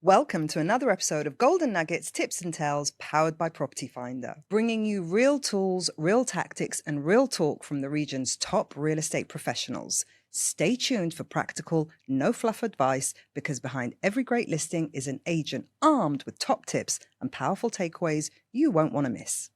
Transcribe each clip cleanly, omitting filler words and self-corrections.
Welcome to another episode of Golden Nuggets, Tips and Tales powered by Property Finder, bringing you real tools, real tactics, and real talk from the region's top real estate professionals. Stay tuned for practical, no fluff advice, because behind every great listing is an agent armed with top tips and powerful takeaways you won't want to miss.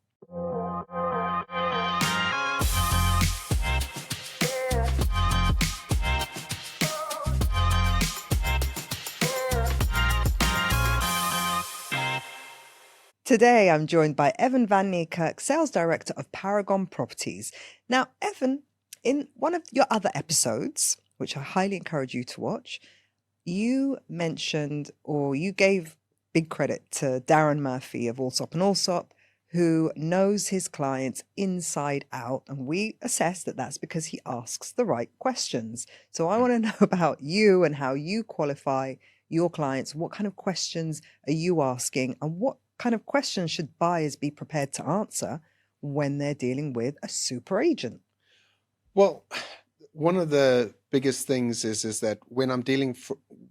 Today, I'm joined by Evern Van Niekerk, Sales Director of Paragon Properties. Now, Evern, in one of your other episodes, which I highly encourage you to watch, you mentioned or you gave big credit to Darren Murphy of Allsop and Allsop, who knows his clients inside out. And we assess that that's because he asks the right questions. So I want to know about you and how you qualify your clients. What kind of questions are you asking, and what kind of questions should buyers be prepared to answer when they're dealing with a super agent? Well, one of the biggest things is that when I'm dealing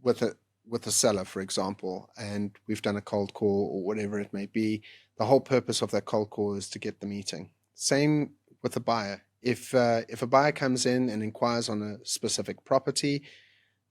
with a seller, for example, and we've done a cold call or whatever it may be, the whole purpose of that cold call is to get the meeting. Same with a buyer. If a buyer comes in and inquires on a specific property,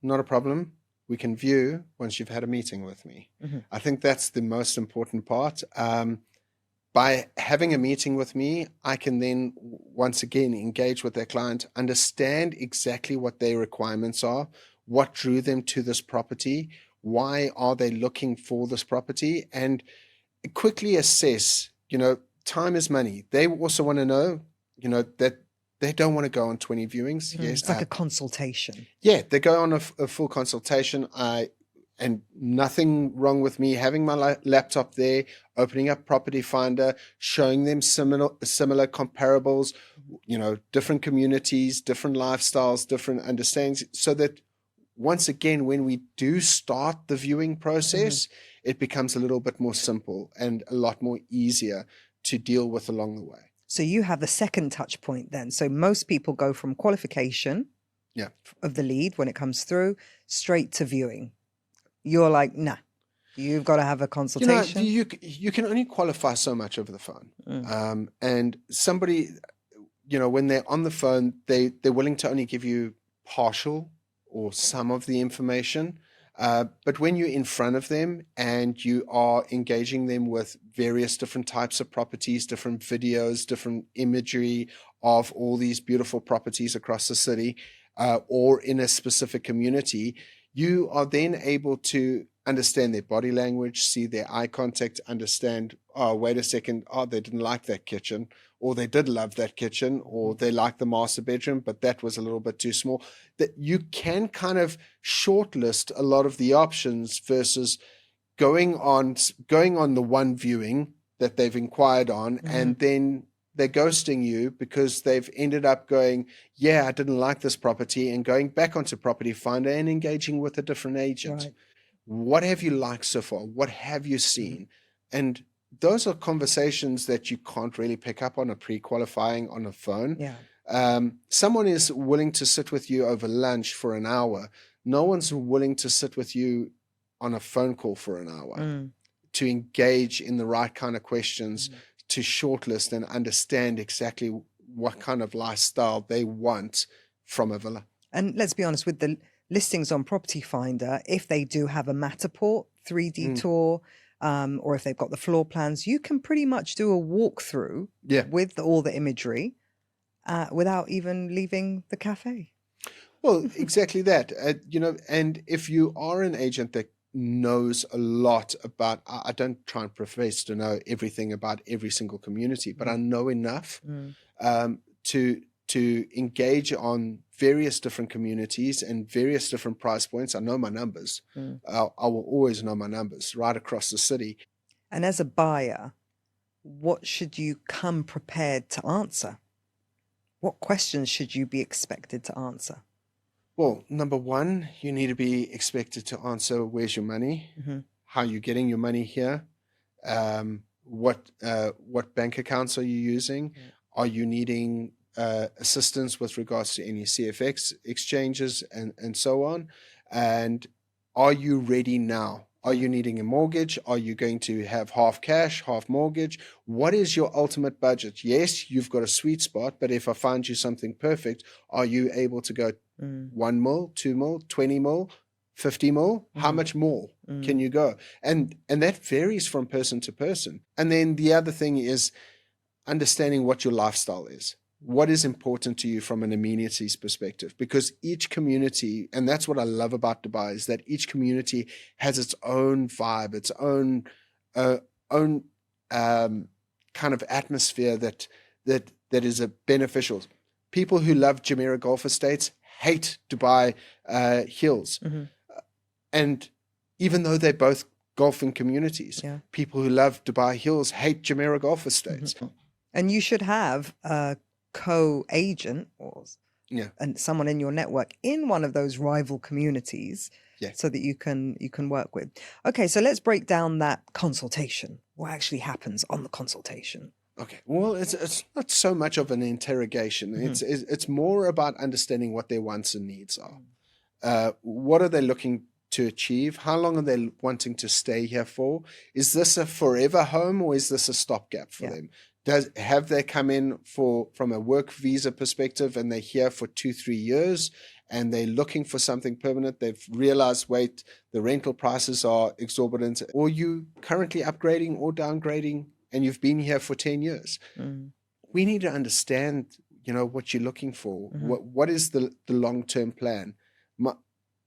not a problem. We can view once you've had a meeting with me. Mm-hmm. I think that's the most important part. By having a meeting with me, I can then once again engage with their client, understand exactly what their requirements are, what drew them to this property, why are they looking for this property, and quickly assess, time is money. They also want to know, that they don't want to go on 20 viewings. Yes, it's like a consultation. Yeah, they go on a full consultation. And nothing wrong with me having my laptop there, opening up Property Finder, showing them similar comparables, different communities, different lifestyles, different understandings, so that once again, when we do start the viewing process, it becomes a little bit more simple and a lot more easier to deal with along the way. So you have the second touch point then. So most people go from qualification of the lead when it comes through straight to viewing. You're like, nah, you've got to have a consultation. You can only qualify so much over the phone. And somebody, when they're on the phone, they're willing to only give you partial or some of the information. But when you're in front of them and you are engaging them with various different types of properties, different videos, different imagery of all these beautiful properties across the city, or in a specific community, you are then able to understand their body language, see their eye contact, understand, oh, wait a second, oh, they didn't like that kitchen, or they did love that kitchen, or they liked the master bedroom, but that was a little bit too small. That you can kind of shortlist a lot of the options versus going on the one viewing that they've inquired on, and then they're ghosting you because they've ended up going, yeah, I didn't like this property, and going back onto Property Finder and engaging with a different agent. Right. What have you liked so far? What have you seen? And those are conversations that you can't really pick up on a pre-qualifying on a phone. Yeah. Someone is willing to sit with you over lunch for an hour. No one's willing to sit with you on a phone call for an hour to engage in the right kind of questions, to shortlist and understand exactly what kind of lifestyle they want from a villa. And let's be honest, with the listings on Property Finder, if they do have a Matterport 3D tour, or if they've got the floor plans, you can pretty much do a walkthrough with all the imagery without even leaving the cafe. Well, exactly that. And if you are an agent that knows a lot about, I don't try and profess to know everything about every single community, but I know enough to engage on various different communities and various different price points. I know my numbers. I will always know my numbers right across the city. And as a buyer, what should you come prepared to answer? What questions should you be expected to answer? Well, number one, you need to be expected to answer, where's your money? How are you getting your money here? What bank accounts are you using? Are you needing assistance with regards to any CFX exchanges and so on? And are you ready now? Are you needing a mortgage? Are you going to have half cash, half mortgage? What is your ultimate budget? Yes, you've got a sweet spot, but if I find you something perfect, are you able to go 1 mil, 2 mil, 20 mil, 50 mil? How much more can you go? And that varies from person to person. And then the other thing is understanding what your lifestyle is. What is important to you from an amenities perspective? Because each community, and that's what I love about Dubai, is that each community has its own vibe, its own kind of atmosphere that is beneficial. People who love Jumeirah Golf Estates hate Dubai Hills. And even though they're both golfing communities, people who love Dubai Hills hate Jumeirah Golf Estates. And you should have a co-agent or and someone in your network in one of those rival communities so that you can work with. Okay, so let's break down that consultation. What actually happens on the consultation? Okay, well, it's not so much of an interrogation. It's more about understanding what their wants and needs are. What are they looking to achieve? How long are they wanting to stay here for? Is this a forever home or is this a stopgap for them? Have they come in from a work visa perspective and they're here for 2-3 years and they're looking for something permanent? They've realized, wait, the rental prices are exorbitant. Or you currently upgrading or downgrading and you've been here for 10 years. We need to understand, what you're looking for. What is the long-term plan?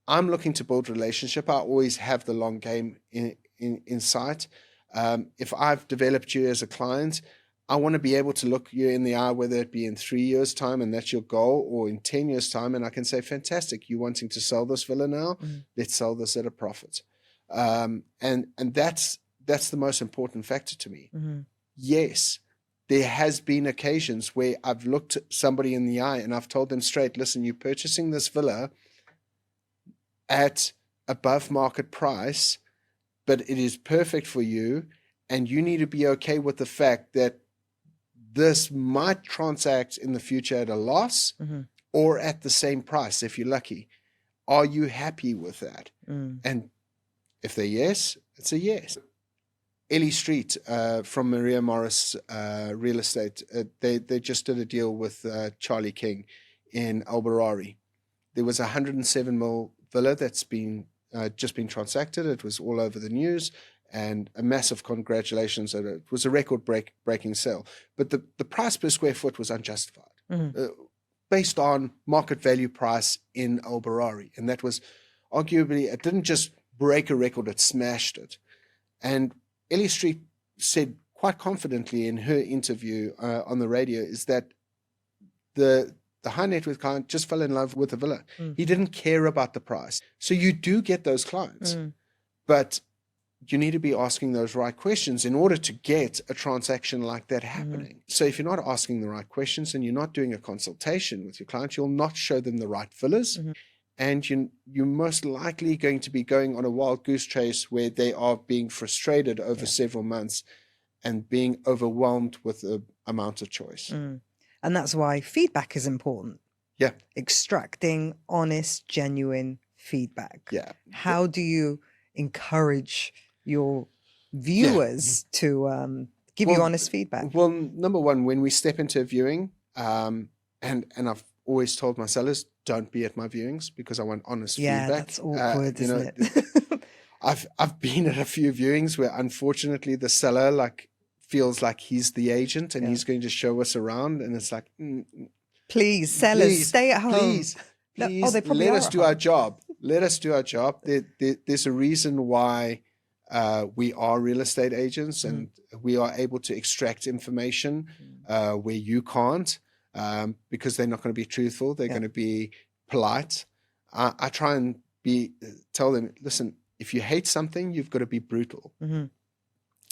I'm looking to build relationship. I always have the long game in sight. If I've developed you as a client, I want to be able to look you in the eye, whether it be in 3 years' time and that's your goal, or in 10 years' time, and I can say, fantastic, you wanting to sell this villa now? Let's sell this at a profit. And that's the most important factor to me. Yes, there has been occasions where I've looked somebody in the eye and I've told them straight, listen, you're purchasing this villa at above market price, but it is perfect for you, and you need to be okay with the fact that this might transact in the future at a loss or at the same price if you're lucky. Are you happy with that? And if they're yes, it's a yes. Ellie Street from Maria Morris Real Estate, they just did a deal with Charlie King in Al Barari. There was a 107 mil villa that's been just been transacted. It was all over the news. And a massive congratulations. It was a record-breaking sale. But the price per square foot was unjustified based on market value price in Al Barari. And that was arguably, it didn't just break a record, it smashed it. And Ellie Street said quite confidently in her interview on the radio is that the high net worth client just fell in love with the villa. He didn't care about the price. So you do get those clients. But you need to be asking those right questions in order to get a transaction like that happening. So if you're not asking the right questions and you're not doing a consultation with your client, you'll not show them the right villas. And you're most likely going to be going on a wild goose chase where they are being frustrated over several months and being overwhelmed with the amount of choice. And that's why feedback is important. Yeah. Extracting honest, genuine feedback. Yeah. How do you encourage your viewers to give you honest feedback? Well, number one, when we step into a viewing, and I've always told my sellers, don't be at my viewings because I want honest feedback. Yeah, that's awkward, isn't it? I've been at a few viewings where unfortunately the seller feels like he's the agent and he's going to show us around, and it's like, please, sellers, stay at home. Please, let us do our job. Let us do our job. There's a reason why we are real estate agents and we are able to extract information where you can't, because they're not going to be truthful. They're going to be polite. I try and tell them, listen, if you hate something, you've got to be brutal.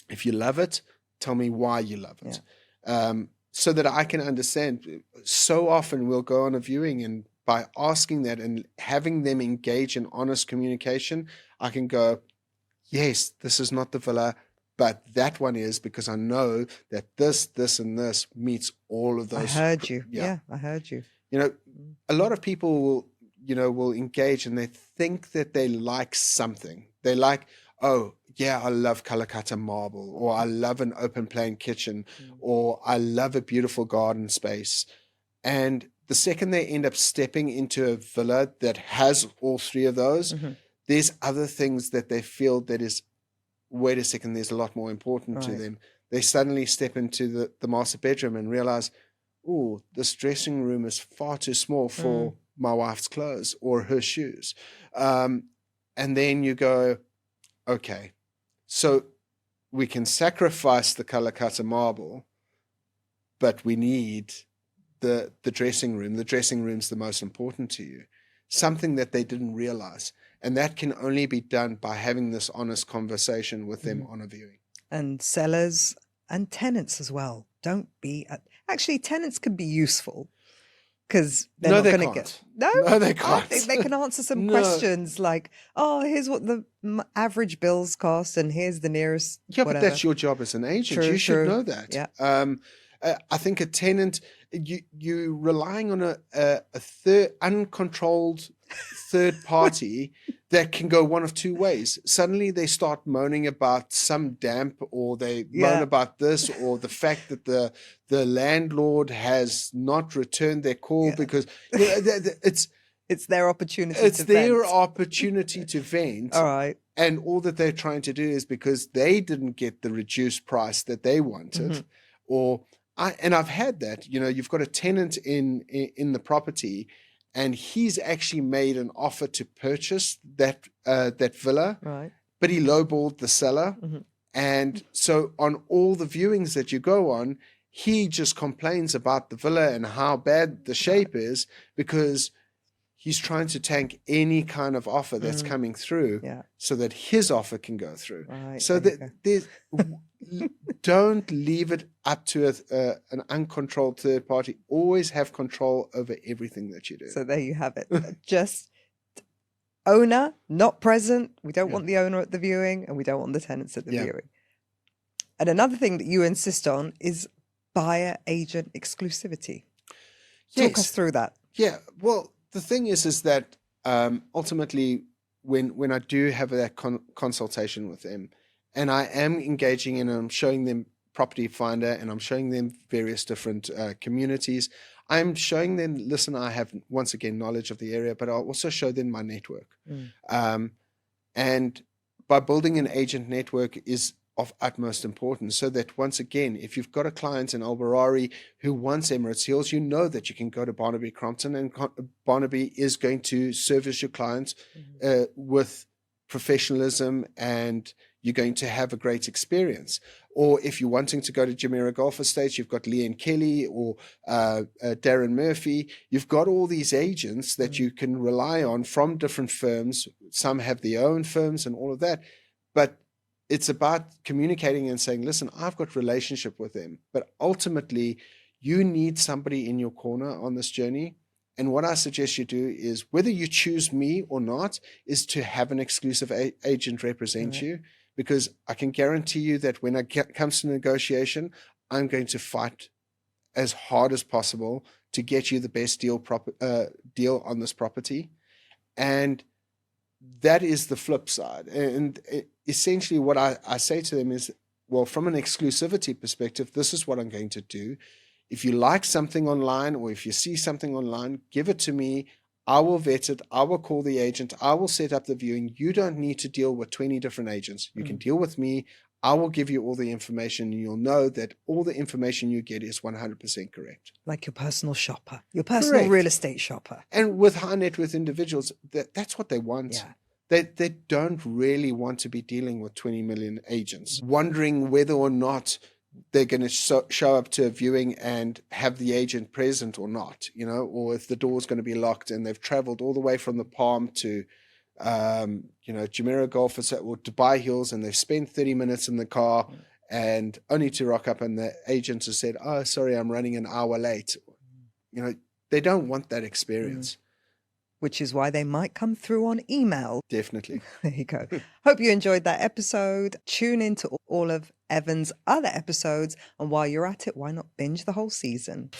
If you love it, tell me why you love it. So that I can understand. So often we'll go on a viewing, and by asking that and having them engage in honest communication, I can go, yes, this is not the villa, but that one is, because I know that this, and this meets all of those. I heard you. Yeah, I heard you. A lot of people will engage and they think that they like something. They like, oh, yeah, I love color cutter marble, or I love an open plan kitchen, or I love a beautiful garden space. And the second they end up stepping into a villa that has all three of those, there's other things that they feel that is, wait a second, there's a lot more important to them. They suddenly step into the master bedroom and realize, oh, this dressing room is far too small for my wife's clothes or her shoes. And then you go, okay, so we can sacrifice the color cutter marble, but we need the dressing room. The dressing room's the most important to you. Something that they didn't realize. And that can only be done by having this honest conversation with them on a viewing. And sellers and tenants as well. Don't be... Actually, tenants can be useful because they're not going to get... No, they can't. I think they can answer some questions like, oh, here's what the average bills cost and here's the nearest Yeah, whatever. But that's your job as an agent. You should know that. Yeah. I think a tenant, you're relying on a third, uncontrolled third party that can go one of two ways. Suddenly they start moaning about some damp, or they moan about this, or the fact that the landlord has not returned their call because it's their opportunity. It's their opportunity to vent. All right. And all that they're trying to do is because they didn't get the reduced price that they wanted, and I've had that. You've got a tenant in the property, and he's actually made an offer to purchase that villa, right? But he lowballed the seller, and so on all the viewings that you go on, he just complains about the villa and how bad the shape is because he's trying to tank any kind of offer that's coming through, so that his offer can go through. Right. So that don't leave it up to an uncontrolled third party. Always have control over everything that you do. So there you have it. Just owner, not present. We don't want the owner at the viewing, and we don't want the tenants at the viewing. And another thing that you insist on is buyer agent exclusivity. Talk us through that. Yeah. Well, the thing is that ultimately, when I do have that consultation with them, and I am engaging in, I'm showing them Property Finder, and I'm showing them various different communities. I'm showing them, listen, I have, once again, knowledge of the area, but I'll also show them my network. And by building an agent network is of utmost importance, so that, once again, if you've got a client in Alberari who wants Emirates Hills, you know that you can go to Barnaby Crompton, and Barnaby is going to service your clients with professionalism, and you're going to have a great experience. Or if you're wanting to go to Jumeirah Golf Estates, you've got Leanne Kelly or Darren Murphy. You've got all these agents that you can rely on from different firms. Some have their own firms and all of that. But it's about communicating and saying, listen, I've got relationship with them. But ultimately, you need somebody in your corner on this journey. And what I suggest you do is, whether you choose me or not, is to have an exclusive agent represent you. Because I can guarantee you that when it comes to negotiation, I'm going to fight as hard as possible to get you the best deal on this property. And that is the flip side. And essentially what I say to them is, well, from an exclusivity perspective, this is what I'm going to do. If you like something online, or if you see something online, give it to me. I will vet it. I will call the agent. I will set up the viewing. You don't need to deal with 20 different agents. You can deal with me. I will give you all the information, and you'll know that all the information you get is 100% correct. Like your personal shopper, your personal real estate shopper. And with high net worth individuals, that's what they want. They don't really want to be dealing with 20 million agents, wondering whether or not they're going to show up to a viewing and have the agent present or not, or if the door's going to be locked and they've traveled all the way from the Palm to, Jumeirah Golf or Dubai Hills, and they've spent 30 minutes in the car and only to rock up and the agent has said, oh, sorry, I'm running an hour late. They don't want that experience. Which is why they might come through on email. Definitely. There you go. Hope you enjoyed that episode. Tune in to all of Evern's other episodes. And while you're at it, why not binge the whole season?